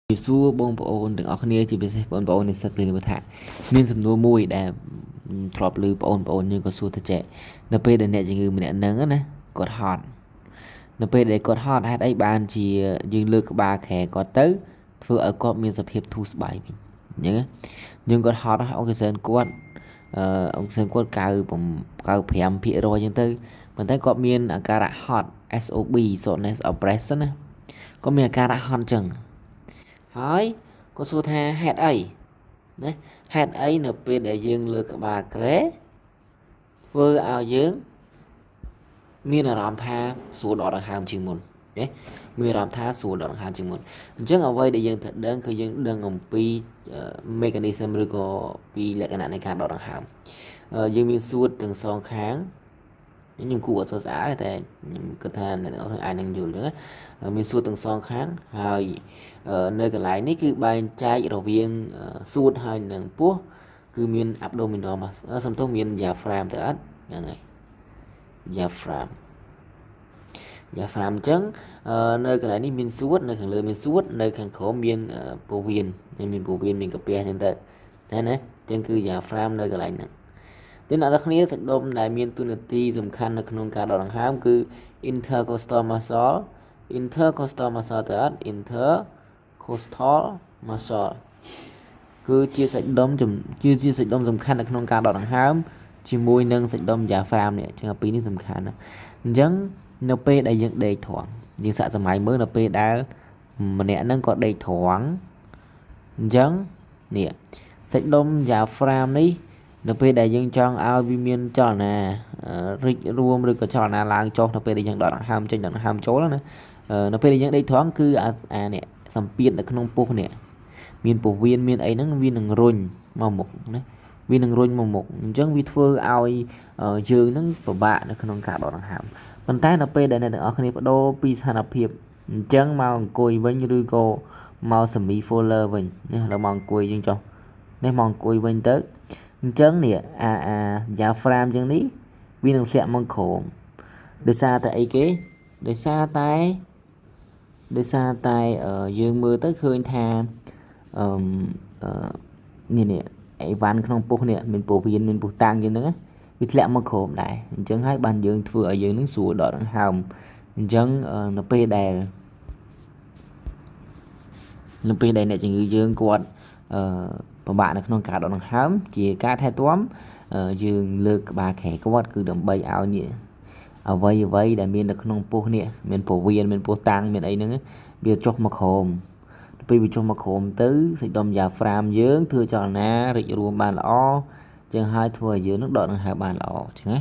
Dịp xưa bông bộ ôn đừng ở khné chỉ biết bông bộ ôn này sắp lên một thả miên sầm nua mùi đã drop lư bộ ôn như có xua thật trẻ nó pe để nè chỉ người mình nè nắng á nè cột hòn nó pe để cột hòn hay đấy bàn chỉ dừng lư ba khẻ có tới vừa ở cột miên sập hiệp thu bài mình nhớ nhưng cột hòn đó ông cái sơn quật ông sơn quật cao phèm phía rồi nhưng tư mình thấy cột miên ở cara hot sob softness oppression á có miên cara hot chừng hỏi có số tha hạt ấy đấy hạt ấy nó về để dương lực bà kế vừa ao dương miên là làm tha số đỏ đặc hàm chừng một đấy miên làm tha số đỏ đặc hàm chừng một chứ ở đây để dương thật đơnคือdương đơn ngầm pi mechanism rồi có pi lại cái này cả đỏ đặc hàm dương miên suốt từng song kháng nhưng cụ ở sơ xã thì cơ thể này nó ai đang dùng nữa mình suốt từng son khángហើយnơi còn lạiនេះគឺបែងចែករវាងសួតហើយនឹងពោះគឺមាន abdominal មកសំទោសមាន diaphragm ទៅអត់ហ្នឹងហើយ diaphragm អញ្ចឹងនៅកន្លែងនេះមានសួតនៅខាងលើមានសួតនៅខាងក្រោមមានពោះវៀនមានពោះវៀនមានកាពះអញ្ចឹងទៅតែណាអញ្ចឹងគឺ diaphragm នៅកន្លែងហ្នឹងចឹងអ្នកទាំងគ្នាសាច់ដុំដែលមានតួនាទីសំខាន់នៅក្នុងការដកដង្ហើមគឺ intercostal muscle ទៅអត់ intercostal muscle គឺជាសាច់ដុំសំខាន់នៅក្នុងការដកដង្ហើមជាមួយនឹងសាច់ដុំ diaphragm នេះចឹងពីរនេះសំខាន់ណាអញ្ចឹងនៅពេលដែលយើងដេកត្រង់យើងសាកសម័យមើលនៅពេលដែលម្នាក់ហ្នឹងក៏ដេកត្រង់អញ្ចឹងនេះសាច់ដុំ diaphragm នេះនៅពេលដែលយើងចង់ឲ្យវាមានចលនារីករួមឬក៏ចលនាឡើងចុះនៅពេលដែលយើងដកដង្ហើមចេញដកដង្ហើមចូលណានៅពេលដែលយើងដេកត្រង់គឺអានេះសម្ពាធនៅក្នុងពោះនេះមានពោះវៀនមានអីហ្នឹងវានឹងរុញមកមុខណាវានឹងរុញមកមុខអញ្ចឹងវាធ្វើឲ្យយើងនឹងពិបាកនៅក្នុងការដកដង្ហើមប៉ុន្តែនៅពេលដែលអ្នកទាំងអស់គ្នាបដូរពីស្ថានភាពអញ្ចឹងមកអង្គុយវិញឬក៏មក semi follower វិញនេះដល់មកអង្គុយយើងចុះនេះមកអង្គុយវិញទៅអញ្ចឹងនេះdiaphragm អញ្ចឹងនេះវានឹងធ្លាក់មកក្រោមដោយសារតែអីគេដោយសារតែយើងមើលទៅឃើញថានេះអីវ៉ាន់ក្នុងពោះនេះមានពោះវៀនមានពោះតាំងអញ្ចឹងហ្នឹងវាធ្លាក់មកក្រោមដែរអញ្ចឹងហើយបានយើងធ្វើឲ្យយើងនឹងស្រួលដកដង្ហើមអញ្ចឹងនៅពេលដែលអ្នកជំងឺយើងគាត់ពិបាកនៅក្នុងការដកដង្ហើមជាការថែទាំយើងលើកក្បាលខែគាត់គឺដើម្បីឲ្យនេះអ្វីដែលមាននៅក្នុងពោះនេះមានពោះវៀនមានពោះតាំងមានអីហ្នឹងវាចុះមកក្រោមពេលវាចុះមកក្រោមទៅសាច់ដុំ diaphragm យើងធ្វើចលនារីករួមបានល្អចឹងហើយធ្វើឲ្យយើងនឹងដកដង្ហើមបានល្អចឹងណា